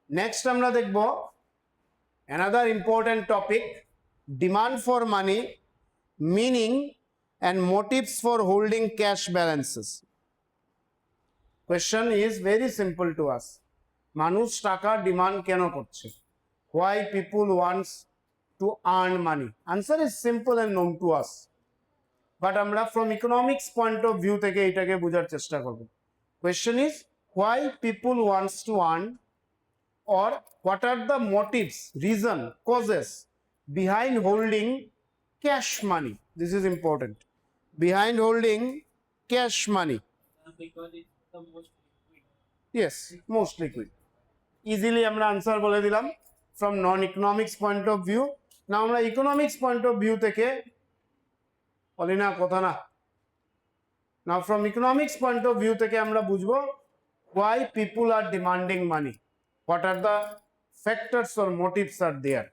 Next আমরা দেখব another important topic, demand for money, meaning and motives for holding cash balances. Question is very simple to us. মানুষ টাকা demand কেন করছে? Why people wants to earn money? Answer is simple and known to us. But আমরা from economics point of view থেকে এটাকে বোঝার চেষ্টা করব. Question is why people wants to earn, or what are the motives, reason, causes behind holding cash money? This is important. Behind holding cash money. Because it's the most liquid. Yes, most liquid. Easily আমরা answer বলে দিলাম from non economics point of view. না আমরা economics point of view থেকে বলি না কথা না। Now from economics point of view থেকে আমরা বুঝবো why people are demanding money. What are the factors or motives are there?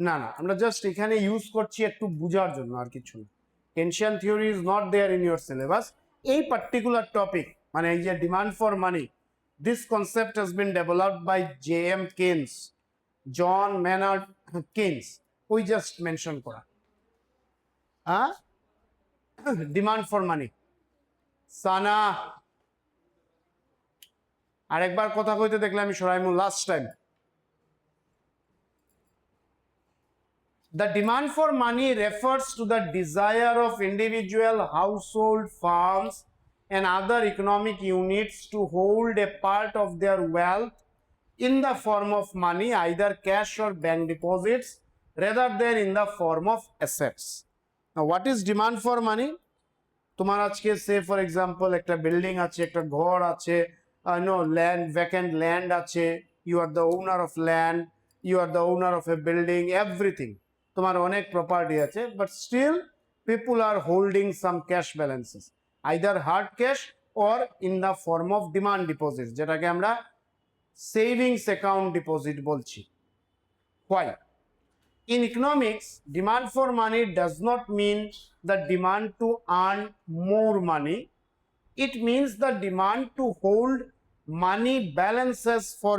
না না আমরা জাস্ট এখানে ইউজ করছি একটু বোঝার জন্য, আর কিছু না। Keynesian theory is not there in your syllabus. এই particular topic মানে এই যে demand for money, this concept has been developed by J.M. Keynes, John Maynard Keynes. We just mentioned করা demand for money. সানা আরেকবার কথা কইতে দেখলে আমি সরাইমু last time. The demand for money refers to the desire of individual, household, firms and other economic units to hold a part of their wealth in the form of money, either cash or bank deposits, rather than in the form of assets. Now what is demand for money? তোমার আজকে সে for example একটা building আছে, একটা ঘর আছে, land, vacant land আছে, you are the owner of land, you are the owner of a building, everything, তোমার অনেক প্রপার্টি আছে, but still people are holding some cash balances, either hard cash or in the form of demand deposit, যেটাকে আমরা savings account deposit বলছি। Why? In economics, demand for money does not mean the demand to earn more money. It means the demand to hold money balances for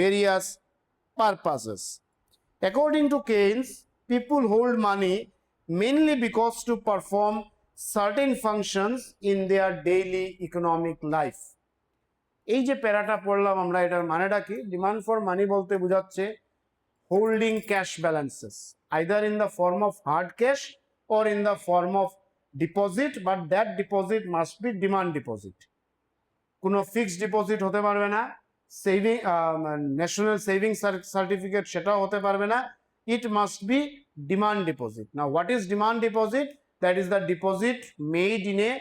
various purposes. According to Keynes, people hold money mainly because to perform certain functions in their daily economic life. এই যে প্যারাটা পড়লাম আমরা, এটার মানেটা কি? Demand for মানি বলতে বোঝাচ্ছে holding cash balances either in the form of hard cash or in the form of deposit, but that deposit must be demand deposit. কোনো ফিক্সড ডিপোজিট হতে পারবে না, সেভিং ন্যাশনাল সেভিং সার্টিফিকেট সেটাও হতে পারবে না, it must be demand deposit. Now what is demand deposit? That is the deposit made in a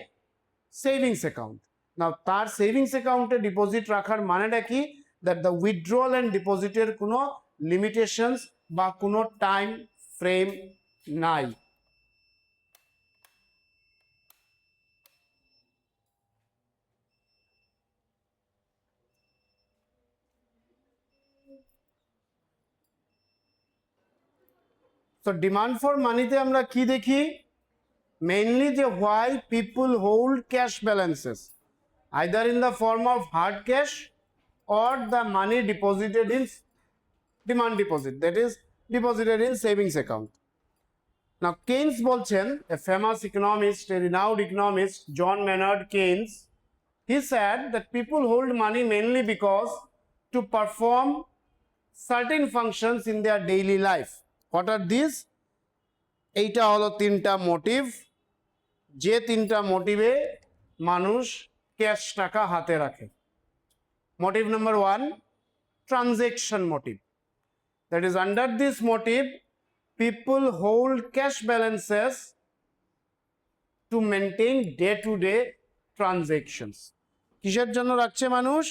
savings account. Now তার savings অ্যাকাউন্টে ডিপোজিট রাখার মানেটা কি? that the withdrawal and deposited কোনো লিমিটেশনস বা কোনো টাইম ফ্রেম নাই। তো ডিমান্ড ফর মানিতে আমরা কি দেখি? মেইনলি যে why people hold cash balances either in the form of hard cash or the money deposited in demand deposit, that is deposited in savings account. Now Keynes বলছেন, a famous economist, a renowned economist, John Maynard Keynes, he said that people hold money mainly because to perform certain functions in their daily life. What are these? এইটা হলো তিনটা motive, যে তিনটা মোটিভে মানুষ cash টাকা হাতে রাখে। Motive number one, transaction motive. That is, under this motive, people hold cash balances to maintain day-to-day transactions. কিসের জন্য রাখছে মানুষ?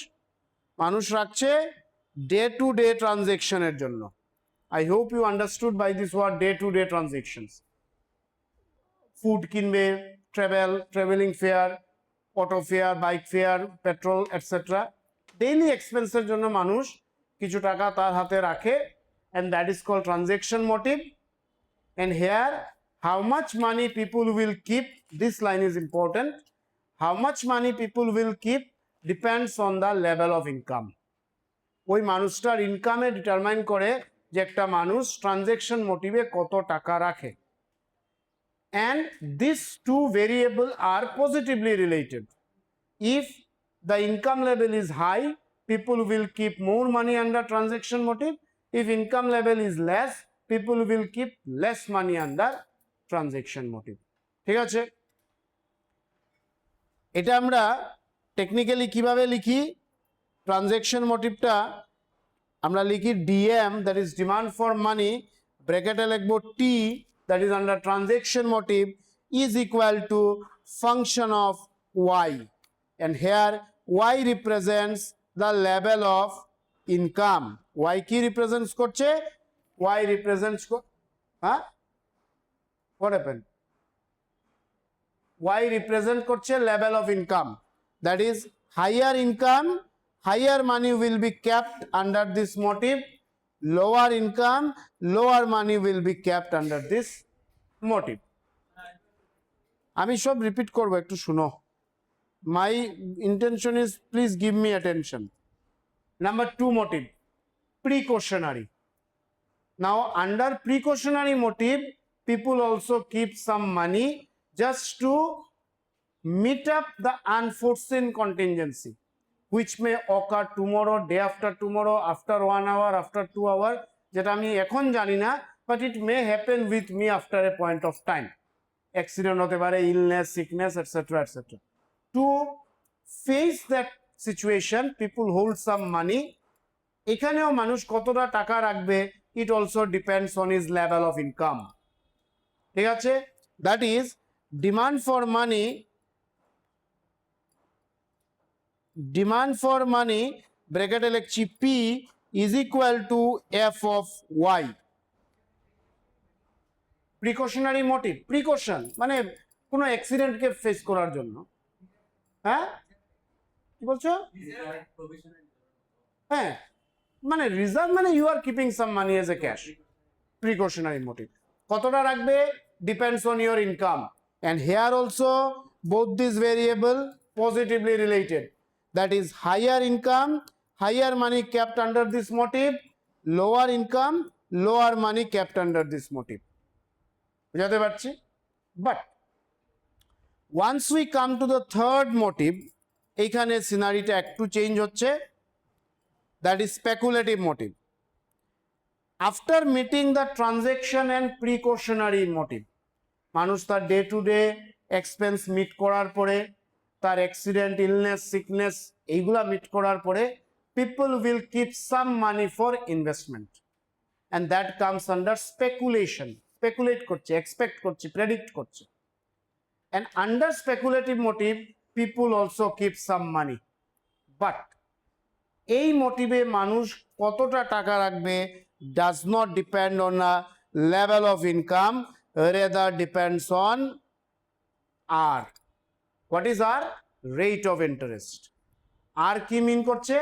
মানুষ রাখছে day-to-day ট্রানজেকশনের জন্য। I hope you understood by this word day-to-day transactions. Food কিনবে, travelling fare, auto fare, bike fare, petrol etcetera, daily এক্সপেন্সের জন্য মানুষ কিছু টাকা তার হাতে রাখে, and that is called transaction motive. And here how much money people will keep, this line is important, how much money people will keep depends on the level of income. ওই মানুষটার ইনকামে ডিটারমাইন করে যে একটা মানুষ transaction মোটিভে কত টাকা রাখে। And these two variables are positively related. If the income level is high, people will keep more money under transaction motive. If income level is less, people will keep less money under transaction motive. ঠিক আছে, এটা আমরা technically কিভাবে লিখি? Transaction মোটিভটা আমরা লিখি DM, that is demand for money, ব্র্যাকেটে লিখবো T, that is under transaction motive, is equal to function of Y, and here y represents the level of income. y কি represents করছে? y represents what happened? y represent করছে level of income, that is higher income, higher money will be kept under this motive, lower income, lower money will be kept under this motive. আমি সব repeat করব, একটু শুনো। My intention is please give me attention. Number 2 motive, precautionary. Now under precautionary motive, people also keep some money just to meet up the unforeseen contingency which may occur tomorrow, day after tomorrow, after 1 hour, after 2 hour, যেটা আমি এখন জানি না, but it may happen with me after a point of time. Accident হতে পারে, illness, sickness, etc., etc. To face that situation, people hold some money. এখানেও মানুষ কতটা টাকা রাখবে, it also depends on his level of income. ঠিক আছে, that is demand for money ব্র্যাকেটে লিখছি P is equal to f of y. Precautionary motive, precaution মানে কোনো অ্যাক্সিডেন্টকে ফেস করার জন্য। হ্যাঁ কি বলছো? হ্যাঁ, মানে রিজার্ভ মানে you are keeping some money as a cash. Precautionary motive কতটা রাখবে depends on your income, and here also both these variable positively related, that is higher income, higher money kept under this motive, lower income, lower money kept under this motive. বুঝাতে পারছি? But once we come to the third motive, এইখানে সিনারিটা একটু change হচ্ছে, that is speculative motive. After meeting the transaction and precautionary motive, মানুষ তার day to day expense meet করার পরে, তার অ্যাক্সিডেন্ট, ইলনেস, সিকনেস এইগুলা মিট করার পরে, people will keep some money for investment, and that comes under speculation. Speculate করছে, expect করছে, প্রেডিক্ট করছে। And under speculative motive, people also keep some money. But এই মোটিভে মানুষ কতটা টাকা রাখবে does not depend on a level of income, rather depends on R. What is R? Rate of interest. R কি মিন করছে?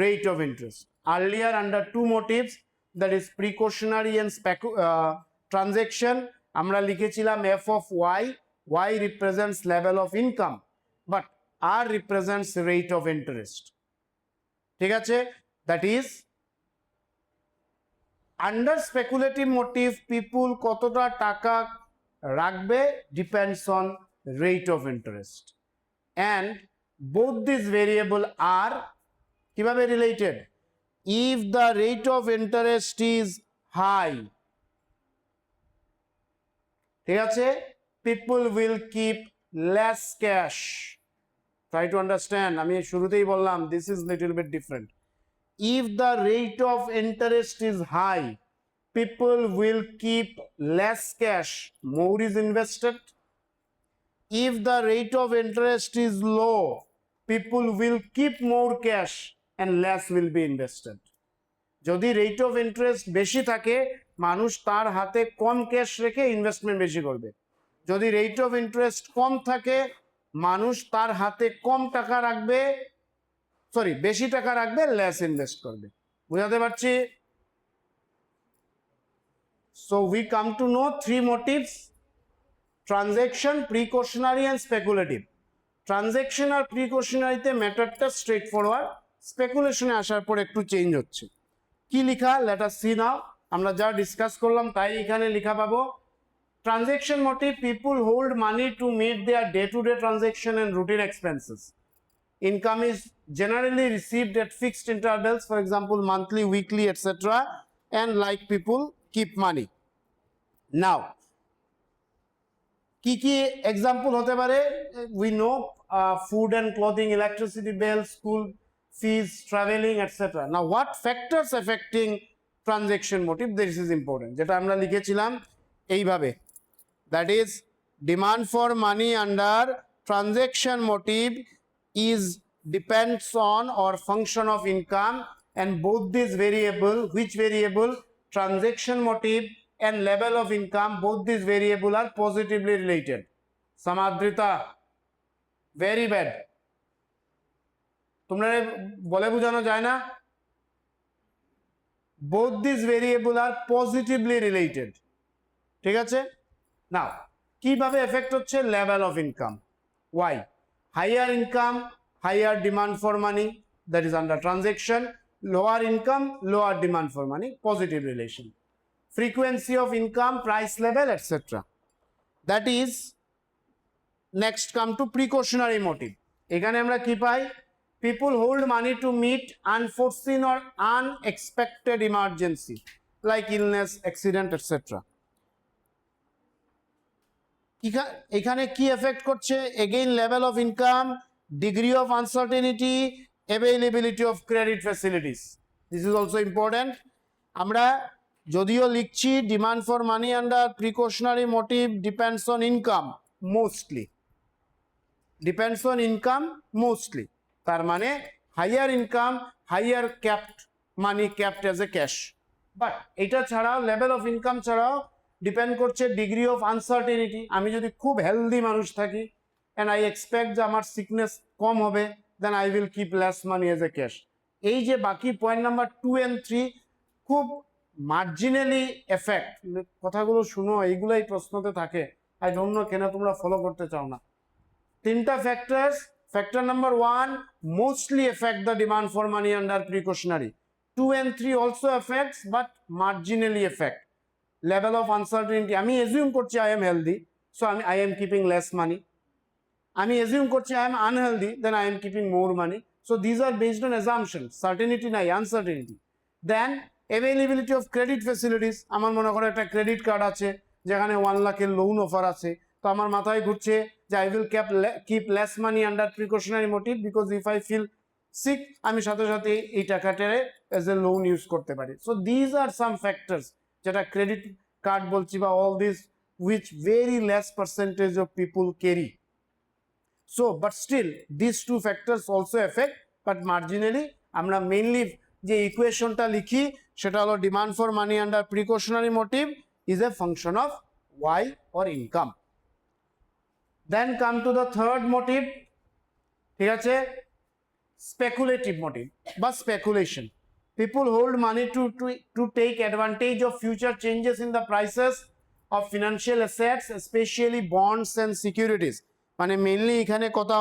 Rate of interest. Earlier under 2 motives, that is precautionary and transaction, আমরা লিখেছিলাম f of y. Y represents level of income, but R represents rate of interest. ঠিক আছে, that is under speculative motive people কতটা টাকা রাখবে depends on rate of interest, and both these variable are কিভাবে related? If the rate of interest is high, ঠিক আছে, people will keep less cash. Try to understand, আমি শুরুতেই বললাম this is little bit different. If the rate of interest is high, people will keep less cash, more is invested. If the rate of interest is low, people will keep more cash and less will be invested. যদি rate of interest বেশি থাকে, মানুষ তার হাতে কম cash রেখে investment বেশি করবে। যদি রেট অফ ইন্টারেস্ট কম থাকে, মানুষ তার হাতে কম টাকা রাখবে, বেশি টাকা রাখবে, লেস ইনভেস্ট করবে। বুঝাতে পারছি? So we come to know 3 motives: transaction, precautionary and speculative. Transaction আর প্রিকশনারিতে ম্যাটারটা স্ট্রেট ফরওয়ার্ড, স্পেকুলেশনে আসার পর একটু চেঞ্জ হচ্ছে। কি লিখা, লেট আস সি নাও। আমরা যা ডিসকাস করলাম তাই এখানে লেখা পাবো। Transaction motive, people hold money to meet their day to day transaction and routine expenses. Income is generally received at fixed intervals, for example monthly, weekly, etc., and like people keep money. Now কি কি example হতে পারে? We know food and clothing, electricity bills, school fees, traveling, etc. Now what factors affecting transaction motive? This is important, যেটা আমরা লিখেছিলাম এইভাবে, that is demand for money under transaction motive is depends on or function of income, and both these variable, which variable? Transaction motive and level of income, both these variable are positively related. Samadrita, very bad. তোমরা বলে বোঝানো যায় না? Both these variable are positively related. ঠিক আছে? Now কিভাবে effect হচ্ছে? Level of income. Why? Higher income, higher demand for money, that is under transaction. Lower income, lower demand for money, positive relation. Frequency of income, price level, etc. That is, next come to precautionary motive. এখানে আমরা কি পাই? People hold money to meet unforeseen or unexpected emergency like illness, accident, etc. এখানে কি affect করছে? Again level of income, degree of uncertainty, availability of credit facilities. This is also important. আমরা যদিও লিখছি demand for money under precautionary motive depends on income mostly, depends on income mostly, তার মানে higher income, higher kept money, kept as a cash. But এটা ছাড়াও, level of income ছাড়াও depend করছে degree of uncertainty. আমি যদি খুব healthy মানুষ থাকি অ্যান্ড আই এক্সপেক্ট যে আমার সিকনেস কম হবে, then I will keep less money as a cash. এই যে বাকি পয়েন্ট নাম্বার 2 and 3 খুব মার্জিনালি এফেক্ট, কথাগুলো শুনো, এইগুলাই প্রশ্নতে থাকে। আই ডোন্ট নো কেন তোমরা ফলো করতে চাও না। তিনটা factors, factor number 1 mostly affect the demand for money under precautionary, 2 and 3 also affects but marginally affect. Level of uncertainty, আমি এজিউম করছি I am healthy, so I am keeping less money. আমি assume করছি I am unhealthy, then I am keeping more money. So these are based on assumption, certainty নাই, uncertainty. Then availability of credit facilities. আমার মনে করো একটা credit card আছে যেখানে 1 লাখের লোন অফার আছে, তো আমার মাথায় ঘুরছে যে I will keep less money under precautionary motive because if I feel sick, আমি সাথে সাথে এই টাকাটারে এজ এ লোন ইউজ করতে পারি। So these are some factors, যেটা ক্রেডিট কার্ড বলছি বা all this which very less percentage of people carry. So but still this 2 factors also effect, but marginally. আমরা মেইনলি যে ইকুয়েশনটা লিখি সেটা হলো demand for money under precautionary motive is a function of Y or income. Then come to the third motive, ঠিক আছে, speculative motive বা speculation. People hold money to take advantage of future changes in the prices of financial assets, especially bonds and securities. মানে mainly এখানে কথা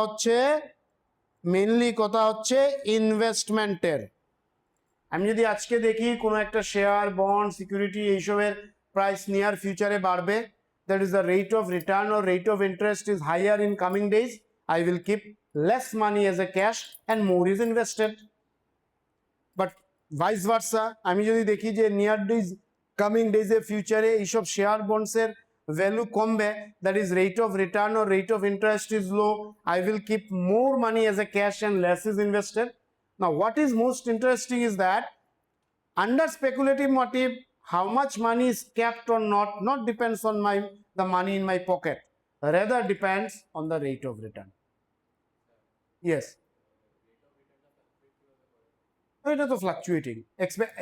হচ্ছে ইনভেস্টমেন্টের। আমি যদি আজকে দেখি কোনো একটা শেয়ার, বন্ড, সিকিউরিটি এইসবের প্রাইস নিয়ার ফিউচারে বাড়বে, that is the rate of return or rate of interest is higher in coming days, I will keep less money as a cash and more is invested. But vice versa, আমি যদি দেখি যে near days, coming ডেজে, ফিউচারে এইসব share বন্ডসের value কমবে, that is rate of return or rate of interest is low, I will keep more money as a cash and less is invested. Now what is most interesting is that under speculative motive, how much money is kept or not depends on the money in my pocket, rather depends on the rate of return. Yes, এটা তো fluctuating,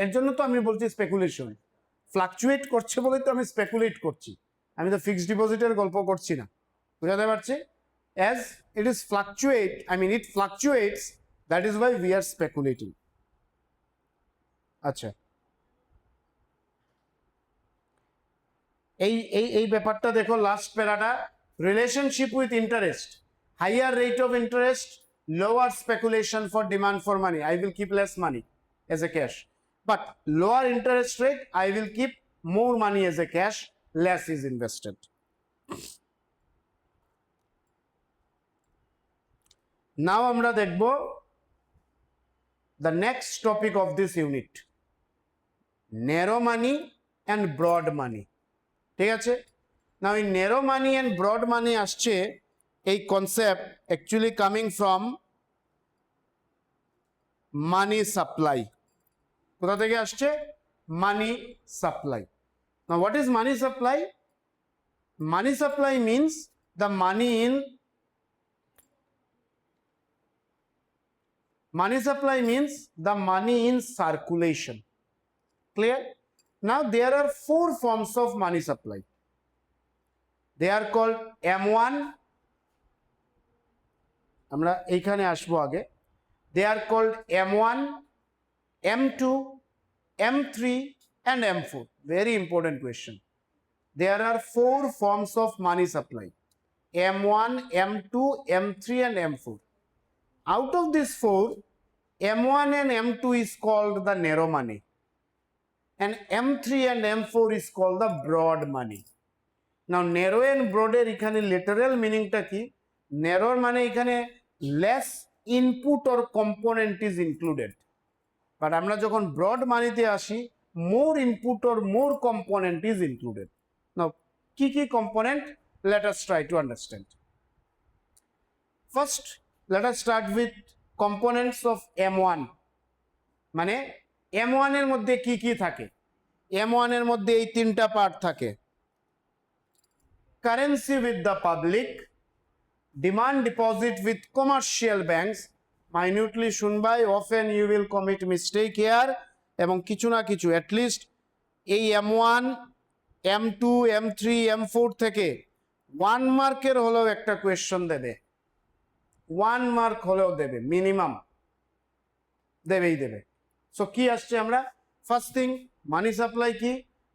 এর জন্য তো আমি বলছি speculation. Fluctuate করছে বলে তো আমি স্পেকুলেট করছি, আমি তো ফিক্সড ডিপোজিটের গল্প করছি না। বুঝাতে পারছি? As it is fluctuate, I mean it fluctuates, that is why we are speculating. আচ্ছা, এই ব্যাপারটা দেখো, লাস্ট প্যারাটা, relationship with interest. higher rate of interest, lower speculation for demand for money. I will keep less money as a cash. But lower interest rate, I will keep more money as a cash, less is invested. Now আমরা দেখব the next topic of this unit, narrow money and broad money. ঠিক আছে? Now in narrow money and broad money আসছে এই concept actually coming from money supply. কোথা থেকে আসছে? Money supply. Now what is money supply? Money supply means the money in circulation. Clear? Now there are four forms of money supply. They are called M1. আমরা এইখানে আসবো আগে। They are called M1, M2, M3 and M4. Very important question. There are four forms of money supply: M1, M2, M3 and M4. Out of these four, M1 and M2 is called the narrow money, and M3 and M4 is called the broad money. Now narrow and broad এর এখানে literal meaning টা কি? Narrow মানে এখানে less input or component is included, but আমরা যখন broad মানিতে আসি more input or more component is included. Now কি কি component? Let us try to understand. First, let us start with components of M1. মানে M1 এর মধ্যে কি কি থাকে? M1 এর মধ্যে এই তিনটা পার্ট থাকে: currency with the public, demand deposit with commercial banks. Minutely শুনবাই, often you will commit mistake here, এবং কিছু না কিছু at least এই M1, M2, M3, M4 থেকে 1 মার্কের হলেও একটা কোয়েশ্চন দেবে, 1 মার্ক হলেও দেবে, মিনিমাম দেবেই দেবে। সো কি আসছে আমরা? ফার্স্ট থিং, মানি সাপ্লাই কি?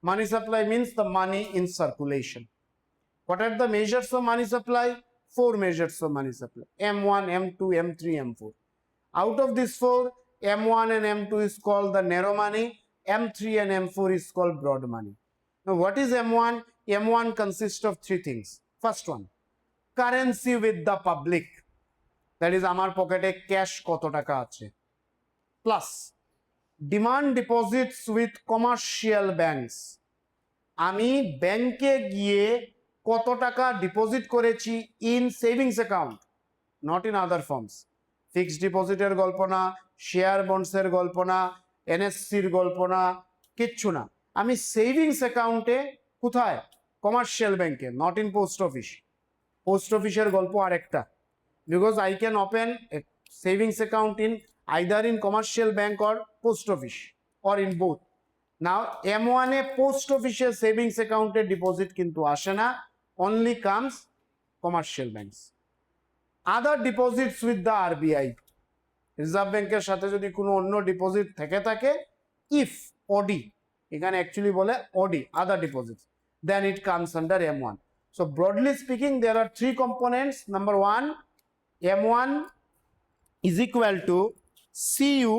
মানি supply means the money in circulation. What are the measures of money supply? 4 measures of money supply: M1, M2, M3, M4. Out of these 4, M1 and M2 is called the narrow money, M3 and M4 is called broad money. Now what is M1? M1 consists of 3 things. First one, currency with the public, that is আমার পকেটে cash কত টাকা আছে, plus demand deposits with commercial banks, আমি ব্যাংকে গিয়ে কত টাকা ডিপোজিট করেছি in savings account, not in other forms. Fixed ডিপোজিটের গল্প না, শেয়ার বন্ডসের গল্প না, এনএসসির গল্প না, কিচ্ছু না। আমি সেভিংস অ্যাকাউন্টে কোথায়? কমার্শিয়াল ব্যাংকে, not in post office. Post অফিসের গল্প আরেকটা, because I can open A savings account in either in commercial bank or post office or in both. Now M1 A post অফিসের সেভিংস অ্যাকাউন্টে ডিপোজিট কিন্তু আসে না, only comes commercial banks. Other deposits with the RBI, reserve ব্যাংকের সাথে যদি কোনো অন্য ডিপোজিট থেকে থাকে, if OD, এখানে অ্যাকচুয়ালি বলে OD, other deposits, then it comes under M1. So broadly speaking, there are 3 components. Number 1, M1 is equal to CU,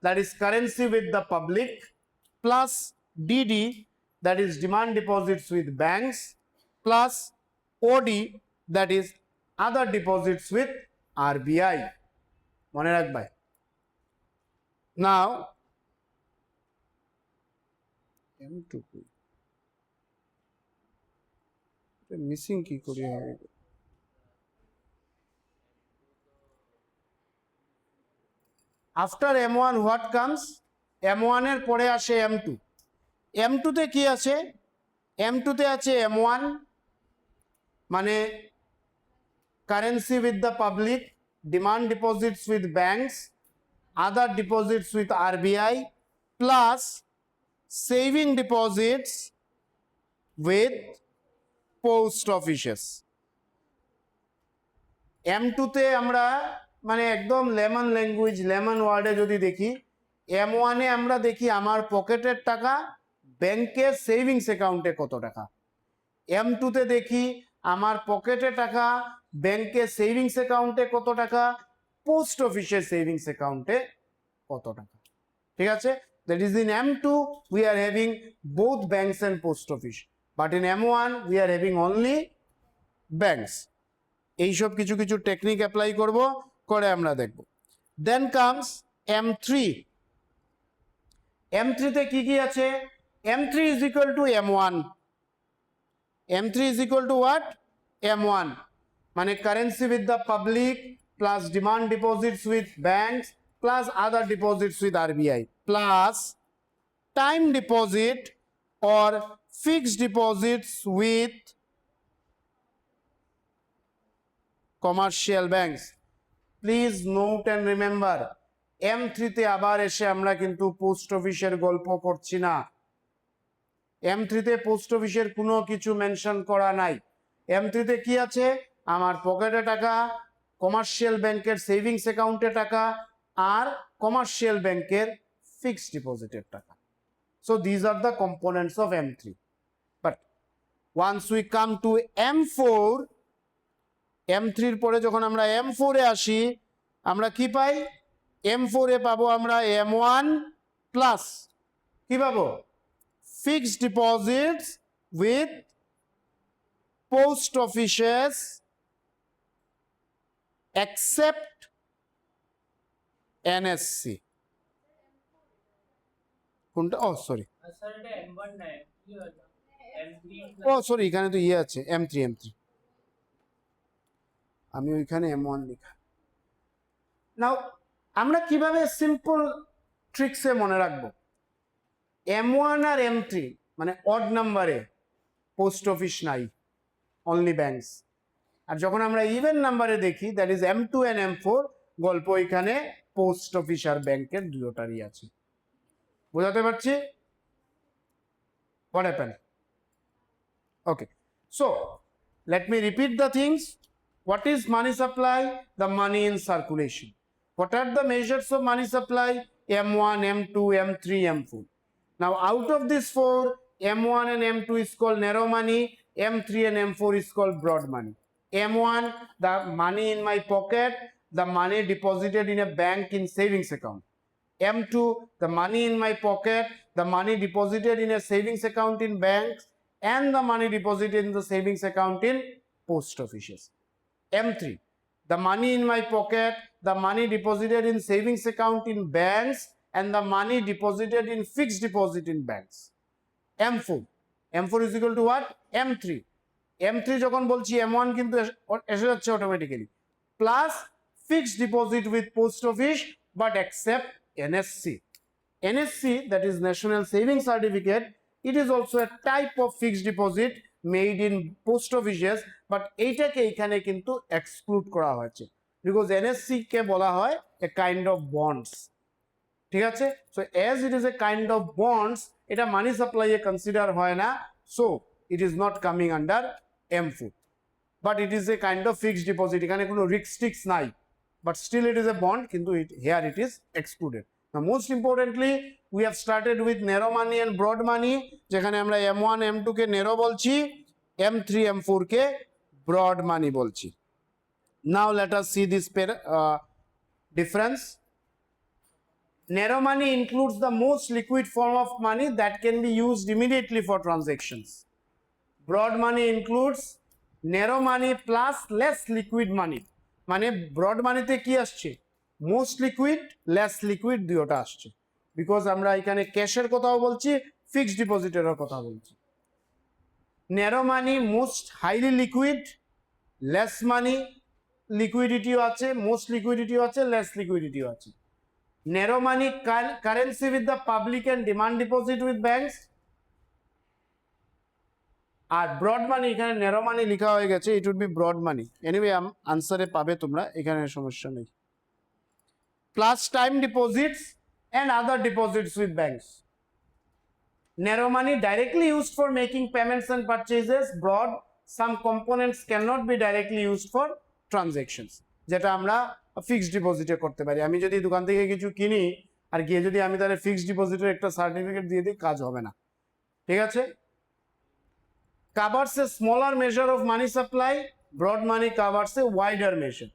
that is currency with the public, plus DD, that is demand deposits with banks, plus OD, that is other deposits with RBI. মনে রাখবাই। Now M2 missing কি করে হবে? After M1 what comes? M1 এর পরে আসে M2। M2 তে কি আছে? M2 তে আছে M1 মানে currency with the public, demand deposits with banks, other deposits with RBI, plus saving deposits with post offices. M2 তে আমরা মানে একদম লেমন ল্যাঙ্গুয়েজ, লেমন ওয়ার্ডে যদি দেখি, M1 এ আমরা দেখি আমার পকেটের টাকা ব্যাংকের সেভিংস অ্যাকাউন্টে কত টাকা, M2 তে দেখি আমার পকেটে টাকা ব্যাংকে সেভিংস অ্যাকাউন্টে কত টাকা, পোস্ট অফিসের সেভিংস অ্যাকাউন্টে কত টাকা। ঠিক আছে, that is in M2 we are having both banks and post office, but in M1 we are having only banks. এইসব কিছু কিছু টেকনিক অ্যাপ্লাই করব, করে আমরা দেখব। দেন কামস M3। M3 তে কি কি আছে? M3 is equal to M1. M3 is equal to what? M1, মানে currency with the public plus demand deposits with banks plus other deposits with RBI plus time deposit or fixed deposits with commercial banks. Please note and remember, M3 তে আবার এসে আমরা কিন্তু post অফিসের গল্প করছি না। M3 তে পোস্ট অফিসের কোনো কিছু মেনশন করা নাই। M3 তে কি আছে? আমার পকেটে টাকা, কমার্শিয়াল ব্যাংকের সেভিংস অ্যাকাউন্টে টাকা, আর কমার্শিয়াল ব্যাংকের ফিক্সড ডিপোজিটের টাকা। So these are the components of M3. But once we come to M4, M3 এর পরে যখন আমরা M4 এ আসি, আমরা কি পাই? M4 এ পাবো আমরা M1 প্লাস কি পাবো? Fixed deposits with post offices except NSC. কোনটা? ও সরি, স্যার এটা M1 না কি হলো M3 ও সরি, এখানে তো ইয়ে আছে M3, আমি ওইখানে M1 লেখা। নাও আমরা কিভাবে সিম্পল ট্রিক্সে মনে রাখবো? M1 আর M3 মানে অড নাম্বারে পোস্ট অফিস নাই, অনলি ব্যাংকস। আর যখন আমরা ইভেন নাম্বারে দেখি, that is M2 and M4, গল্প এখানে পোস্ট অফিস আর ব্যাংকের দুটোটারই আছে। বোঝাতে পারছি? What happened? Okay, so let me repeat the things. What is money supply? The money in circulation. What are the measures of money supply? M1, M2, M3, M4. Now out of these four, M1 and M2 is called narrow money, M3 and M4 is called broad money. M1, the money in my pocket, the money deposited in a bank in savings account. M2, the money in my pocket, the money deposited in a savings account in banks, and the money deposited in the savings account in post offices. M3, the money in my pocket, the money deposited in savings account in banks, and the money deposited in fixed deposit in banks. M4, M4 is equal to what? M3. M3 যখন বলছি M1 কিন্তু এসে যাচ্ছে automatically, plus fixed deposit with post office but accept NSC. NSC, that is National Savings Certificate, it is also a type of fixed deposit made in post offices, but এইটাকে এখানে কিন্তু exclude করা হয়েছে because NSC কে বলা হয় a kind of bonds. ঠিক আছে, so as it is a kind of bonds, এটা মানি সাপ্লাই এ কনসিডার হয় না, so it is not coming under M4, but it is a kind of fixed deposit. এখানে কোনো রিস্ট্রিক্টস নাই, but still it is a bond, কিন্তু here it is excluded. Now most importantly, we have started with narrow money and broad money, যেখানে আমরা M1, M2 কে narrow বলছি, M3, M4 কে broad money বলছি। Now let us see this difference. Narrow money includes the most liquid form of money that can be used immediately for transactions. Broad money includes narrow money plus less liquid money. মানে broad মানিতে কি আসছে? Most liquid, less liquid দুটোটা আসছে, because আমরা এখানে ক্যাশের কথাও বলছি, ফিক্সড ডিপোজিটেরও কথা বলছি। Narrow money most highly liquid, less money লিকুইডিটিও আছে, মোস্ট লিকুইডিটিও আছে, লেস লিকুইডিটিও আছে। Narrow money currency with the public and demand deposit with banks, আর ব্রড মানি এখানে ন্যারো মানি লেখা হয়ে গেছে, it would be broad money. Anyway আনসারে পাবে তোমরা, এখানে সমস্যা নেই। Plus time deposits and other deposits with banks. Narrow money directly used for making payments and purchases, broad some components can not be directly used for transactions, যেটা আমরা fixed ডিপোজিটে করতে পারি। আমি যদি দোকান থেকে কিছু কিনি আর গিয়ে যদি আমি তাহলে ফিক্সড ডিপোজিটের একটা সার্টিফিকেট দিয়ে দিই, কাজ হবে না। ঠিক আছে, covers a smaller measure of money supply broad money covers a wider measure.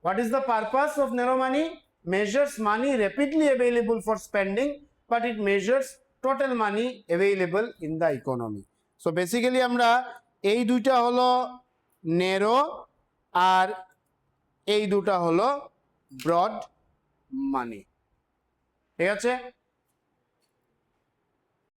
What is the purpose of narrow money? Measures money rapidly available for spending, but it measures total money available in the economy. So basically আমরা এই দুইটা হলো narrow আর এই দুটা হলো broad money. ঠিক আছে?